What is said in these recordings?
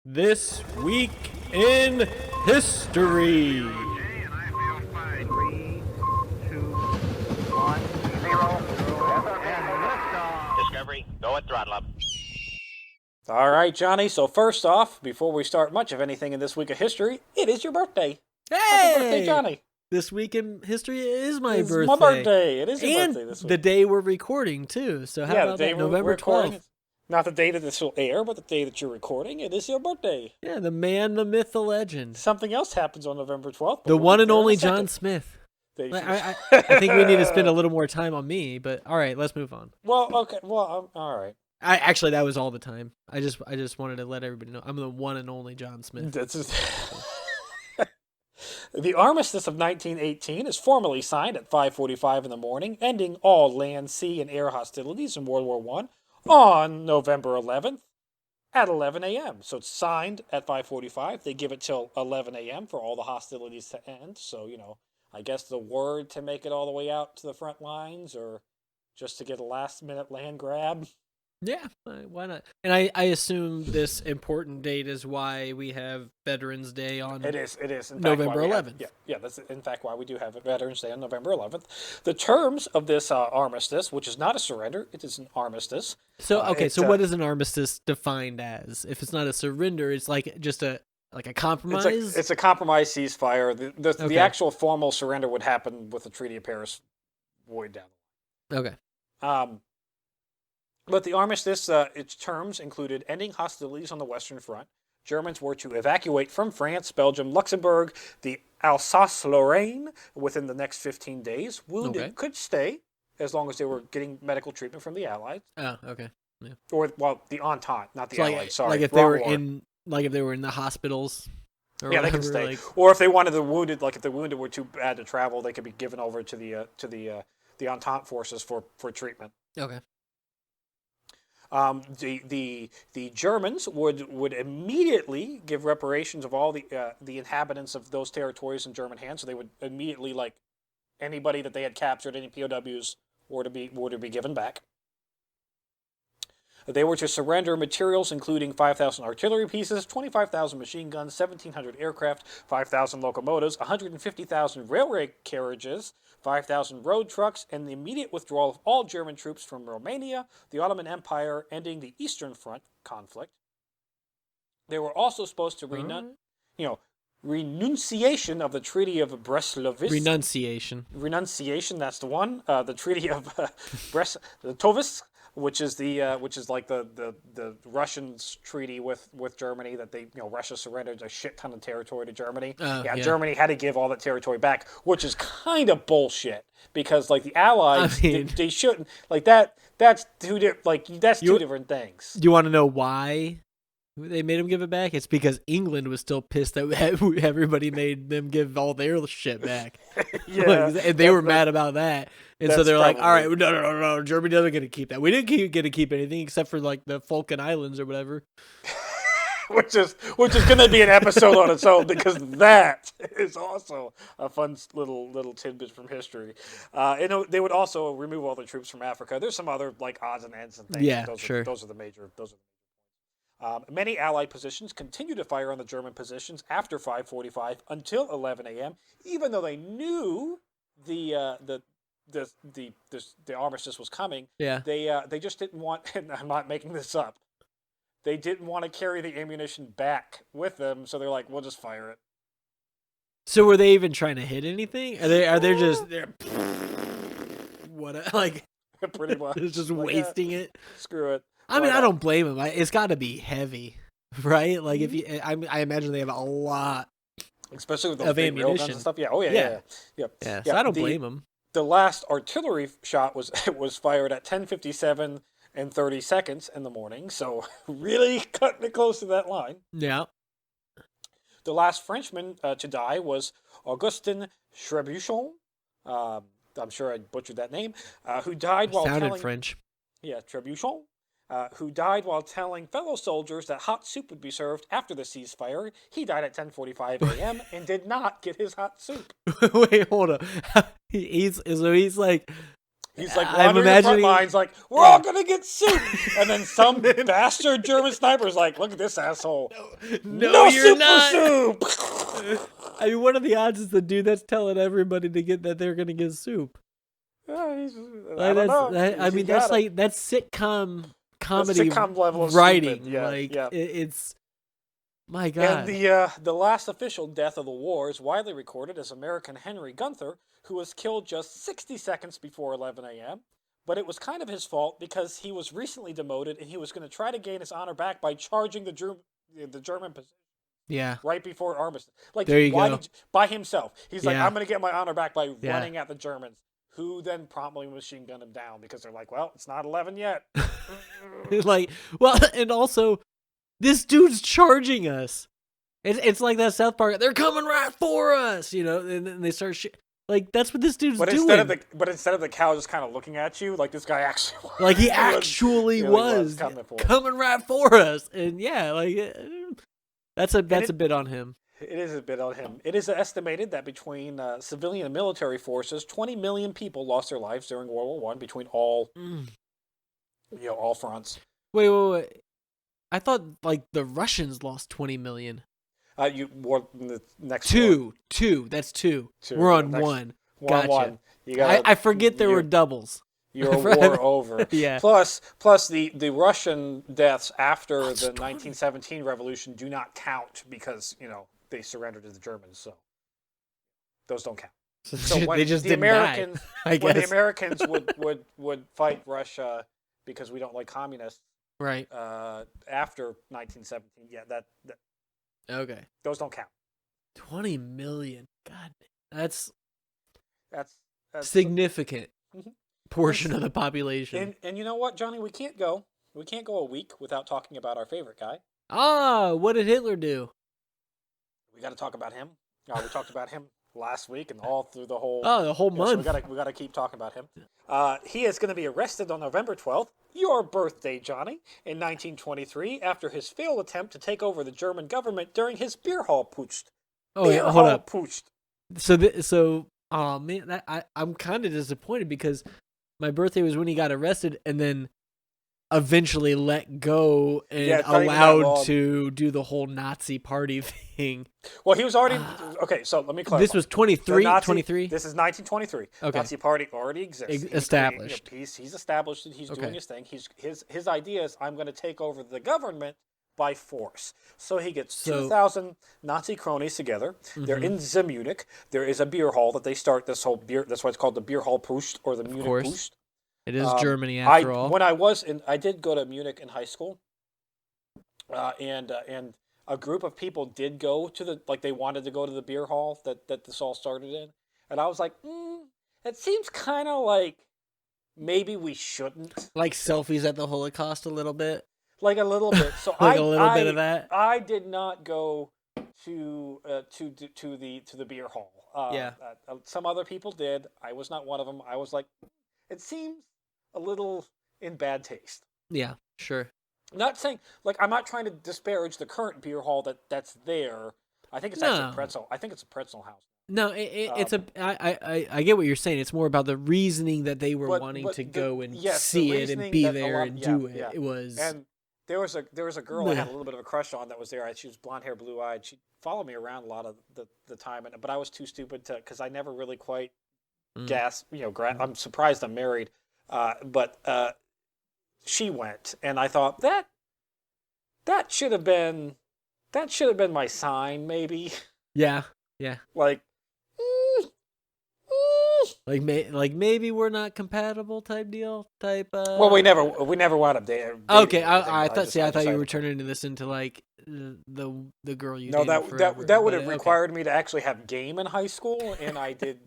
This week in history. Discovery, go at throttle up. All right, Johnny. So first off, before we start much of anything in this week of history, it is your birthday. Hey! Happy birthday, Johnny. This week in history is my It's birthday. my birthday. It is your and birthday this week. the day we're recording, too. So how about that? November 12th. Not the day that this will air, but the day that you're recording. It is your birthday. Yeah, the man, the myth, the legend. Something else happens on November 12th. The one and only John Smith. I I think we need to spend a little more time on me, but all right, let's move on. Well, okay. Well, all right. Actually, that was all the time. I just wanted to let everybody know I'm the one and only John Smith. That's just... The Armistice of 1918 is formally signed at 5:45 in the morning, ending all land, sea, and air hostilities in World War I on November 11th at 11 a.m. So it's signed at 5:45. They give it till 11 a.m. for all the hostilities to end. So, I guess the word to make it all the way out to the front lines or just to get a last-minute land grab. Yeah, why not? And I assume this important date is why we have Veterans Day on It is. In fact, November 11th. That's in fact why we do have Veterans Day on November 11th. The terms of this armistice, which is not a surrender, it is an armistice. So what is an armistice defined as? If it's not a surrender, it's like just a compromise? It's a compromise ceasefire. The actual formal surrender would happen with the Treaty of Paris way down. Okay. But the armistice, its terms included ending hostilities on the Western Front. Germans were to evacuate from France, Belgium, Luxembourg, the Alsace-Lorraine within the next 15 days. Wounded could stay as long as they were getting medical treatment from the Allies. Oh, okay. Yeah. Or, the Entente, not the Allies. Sorry, like if they were in the hospitals. Or yeah, they can stay. Or if they wanted the wounded, if the wounded were too bad to travel, they could be given over to the Entente forces for treatment. Okay. The Germans would immediately give reparations of all the inhabitants of those territories in German hands. So they would immediately, anybody that they had captured, any POWs, were to be given back. They were to surrender materials including 5,000 artillery pieces, 25,000 machine guns, 1,700 aircraft, 5,000 locomotives, 150,000 railway carriages, 5,000 road trucks, and the immediate withdrawal of all German troops from Romania, the Ottoman Empire, ending the Eastern Front conflict. They were also supposed to renunciation of the Treaty of Brest-Litovsk. Renunciation, that's the one. The Treaty of Brest-Litovsk, which is like the Russians' treaty with Germany that Russia surrendered a shit ton of territory to Germany. Germany had to give all that territory back, which is kind of bullshit because the Allies they shouldn't that's two different things. Do you want to know why they made them give it back? It's because England was still pissed that everybody made them give all their shit back. Yeah, and they were mad about that. And so they're like, all right, no, Germany doesn't get to keep that. We didn't get to keep anything except for the Falkland Islands or whatever. which is going to be an episode on its own because that is also a fun little tidbit from history. They would also remove all the troops from Africa. There's some other odds and ends and things. Yeah, Those are the major. Many Allied positions continued to fire on the German positions after 5:45 until 11 a.m., even though they knew the armistice was coming. Yeah. They just didn't want, and I'm not making this up, they didn't want to carry the ammunition back with them, so they're like, we'll just fire it. So were they even trying to hit anything? Are they just pretty much just wasting it? Screw it. I mean, I don't blame them. It's got to be heavy, right? If you, I imagine they have a lot, especially with those of big ammunition railguns and stuff. Yeah. Oh yeah. So I don't blame them. The last artillery shot was fired at 10:57 and 30 seconds in the morning, so really cutting it close to that line. Yeah. The last Frenchman to die was Augustin Trebuchet. I'm sure I butchered that name. Who died while sounded French. Yeah, Trebuchet. Who died while telling fellow soldiers that hot soup would be served after the ceasefire. He died at 10:45 a.m. and did not get his hot soup. Wait, hold on. He's He's like I'm wandering the front imagining- lines, like we're all gonna get soup, and then some bastard German sniper's like, "Look at this asshole! No, you're soup not. for soup." I mean, what are the odds is the dude that's telling everybody to get that they're gonna get soup? I Like, don't know. that's like that's sitcom comedy sitcom level of writing. stupid. Yeah, like yeah. It's my God. And the last official death of the war is widely recorded as American Henry Gunther, who was killed just 60 seconds before 11 a.m. But it was kind of his fault because he was recently demoted and he was going to try to gain his honor back by charging the German position. Yeah. Right before Armistice. Like, there you go. By himself. He's like, Yeah. I'm going to get my honor back by running at the Germans, who then promptly machine gunned him down because they're like, well, it's not 11 yet. Like, well, and also, this dude's charging us. It's like that South Park. They're coming right for us, and then they start like that's what this dude's doing. Instead of the cow just kind of looking at you, like this guy actually was. Like he actually was coming right for us, and that's a bit on him. It is a bit on him. It is estimated that between civilian and military forces, 20 million people lost their lives during World War I between all fronts. Wait. I thought like the Russians lost 20 million. The next two. That's two. We're on one. Gotcha. I forget there were doubles. Your war over. Yeah. Plus the Russian deaths after the 1917 revolution do not count because they surrendered to the Germans, so those don't count. So when they just the didn't Americans, die, I guess. when the Americans would fight Russia because we don't like communists, right? After 1917, that okay. Those don't count. 20 million. God, that's significant portion of the population. And you know what, Johnny? We can't go a week without talking about our favorite guy. What did Hitler do? We got to talk about him. We talked about him last week and all through the whole month. So we got to keep talking about him. He is going to be arrested on November 12th, your birthday, Johnny, in 1923, after his failed attempt to take over the German government during his beer hall putsch. Hold up. Putsch. Oh man, I'm kind of disappointed because my birthday was when he got arrested and then eventually let go and allowed to do the whole Nazi party thing. Well, he was already okay. So let me clarify. This was 23. This is 1923. Okay. Nazi party already exists. Established. He's established it. He's doing his thing. His idea is I'm going to take over the government by force. So he gets 2,000 Nazi cronies together. Mm-hmm. They're in Munich. There is a beer hall that they start this whole beer. That's why it's called the beer hall Putsch or the Munich Putsch. It is Germany after all. When I did go to Munich in high school, and a group of people did go to they wanted to go to the beer hall that this all started in, and I was like, it seems kind of like maybe we shouldn't. Like selfies at the Holocaust a little bit. Like a little bit. So a little bit of that. I did not go to the beer hall. Some other people did. I was not one of them. I was like, it seems a little in bad taste. Yeah, sure. Not saying I'm not trying to disparage the current beer hall that's there. I think it's actually a pretzel. I think it's a pretzel house. No, it's I get what you're saying. It's more about the reasoning that they were wanting to go and see it and be there and do it. Yeah. It was. And there was a girl I had a little bit of a crush on that was there. She was blonde hair, blue eyed. She followed me around a lot of the time, but I was too stupid because I never really quite I'm surprised I'm married, but she went, and I thought that should have been my sign, maybe. Yeah. Like maybe we're not compatible type deal type. Well, we never wound up dating. Okay, I thought you were turning this into like the girl you. No, dated that would have required me to actually have game in high school, and I did.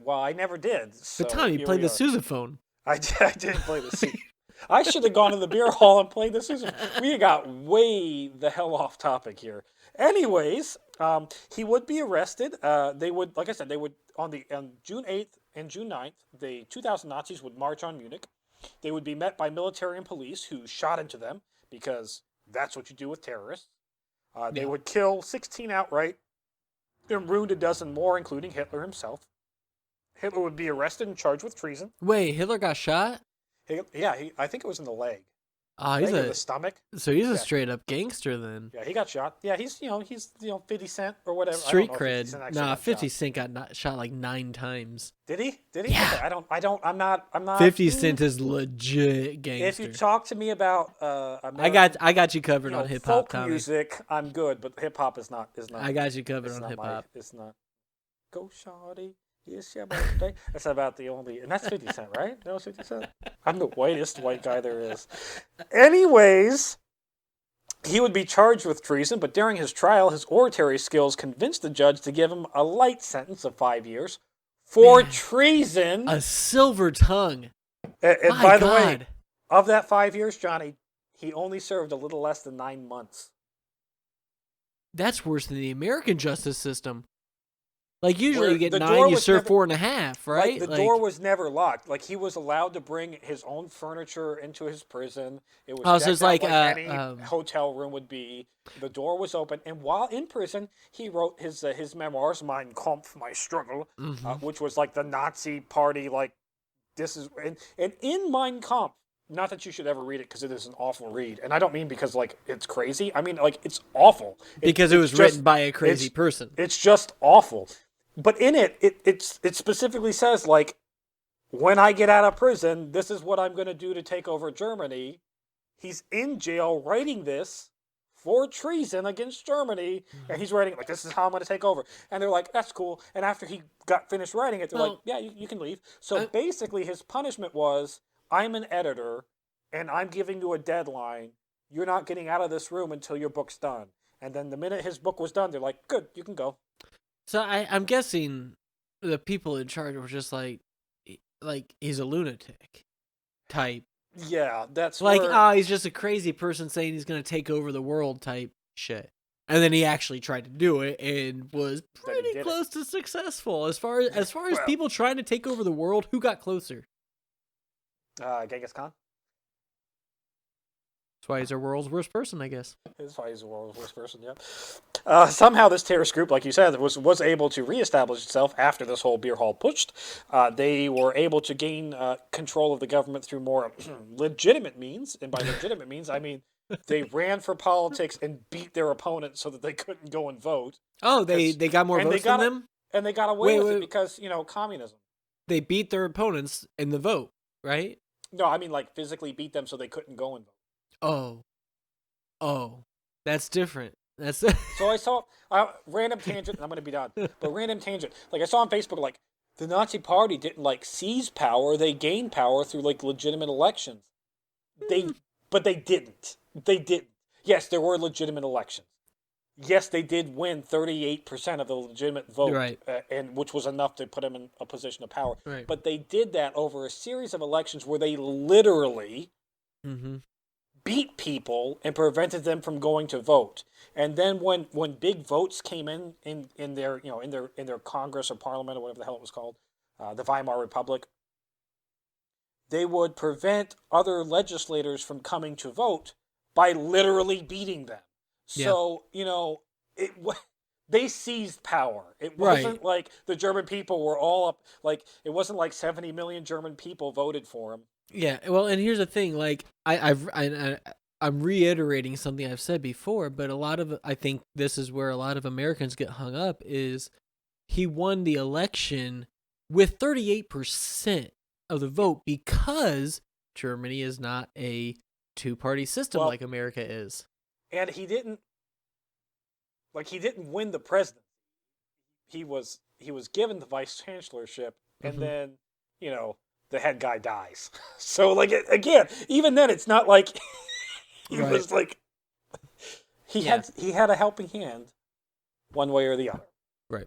Well, I never did. So but Tom, you played the sousaphone. I did play the sousaphone. I should have gone to the beer hall and played the sousaphone. We got way the hell off topic here. Anyways, he would be arrested. They would, like I said, on June 8th and June 9th, the 2,000 Nazis would march on Munich. They would be met by military and police who shot into them because that's what you do with terrorists. They would kill 16 outright and wound a dozen more, including Hitler himself. Hitler would be arrested and charged with treason. Wait, Hitler got shot? I think it was in the leg. He's the stomach. So he's a straight up gangster then. Yeah, he got shot. Yeah, he's 50 Cent or whatever. Street cred. Nah, 50 Cent got shot like 9 times. Did he? Yeah. Okay, I'm not. 50 Cent is legit gangster. If you talk to me about I got you covered on hip hop, folk music, I'm good, but hip hop is not. I got you covered on hip hop. It's not. Go shawty. It's your birthday. That's about the only, and that's 50 Cent, right? That was 50 Cent. I'm the whitest white guy there is. Anyways, he would be charged with treason, but during his trial, his oratory skills convinced the judge to give him a light sentence of 5 years for treason. A silver tongue. And by the way, of that 5 years, Johnny, he only served a little less than 9 months. That's worse than the American justice system. Like, usually you get 9, you serve 4.5, right? The door was never locked. Like, he was allowed to bring his own furniture into his prison. It was so it's like any hotel room would be. The door was open. And while in prison, he wrote his memoirs, Mein Kampf, My Struggle, which was like the Nazi party, like, this is... And in Mein Kampf, not that you should ever read it because it is an awful read. And I don't mean because, like, it's crazy. I mean, like, it's awful. Because it was written by a crazy person. It's just awful. But in it specifically says, like, when I get out of prison, this is what I'm going to do to take over Germany. He's in jail writing this for treason against Germany, and he's writing, like, this is how I'm going to take over. And they're like, that's cool. And after he got finished writing it, they're like, yeah, you can leave. So basically his punishment was, I'm an editor, and I'm giving you a deadline. You're not getting out of this room until your book's done. And then the minute his book was done, they're like, good, you can go. So I'm guessing the people in charge were just like he's a lunatic type. Yeah, that's like, he's just a crazy person saying he's going to take over the world type shit. And then he actually tried to do it and was pretty close to successful. As far as people trying to take over the world, who got closer? Genghis Khan. That's why he's our world's worst person, I guess. That's why he's the world's worst person, yeah. Somehow this terrorist group, like you said, was able to reestablish itself after this whole beer hall pushed. They were able to gain control of the government through more legitimate means. And by legitimate means, I mean they ran for politics and beat their opponents so that they couldn't go and vote. Oh, they got more votes than them? And they got away with it because, communism. They beat their opponents in the vote, right? No, I mean, like, physically beat them so they couldn't go and vote. Oh, that's different. That's So I saw random tangent, and I'm going to be done. But random tangent, like I saw on Facebook, like the Nazi Party didn't like seize power; they gained power through like legitimate elections. But they didn't. They didn't. Yes, there were legitimate elections. Yes, they did win 38% of the legitimate vote, right. And which was enough to put them in a position of power. Right. But they did that over a series of elections where they literally. Beat people and prevented them from going to vote. And then when big votes came in their in their Congress or Parliament or whatever the hell it was called, the Weimar Republic, they would prevent other legislators from coming to vote by literally beating them. So they seized power. It wasn't like the German people were all up. Like it wasn't like 70 million German people voted for him. Yeah, well, and here's the thing, like, I'm reiterating something I've said before, but I think this is where a lot of Americans get hung up, is he won the election with 38% of the vote because Germany is not a two-party system like America is. And he didn't win the presidency. He was given the vice chancellorship, and then, the head guy dies. So, like, again, even then, it's not like he was like he had a helping hand, one way or the other. Right.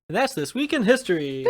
And that's This Week in History.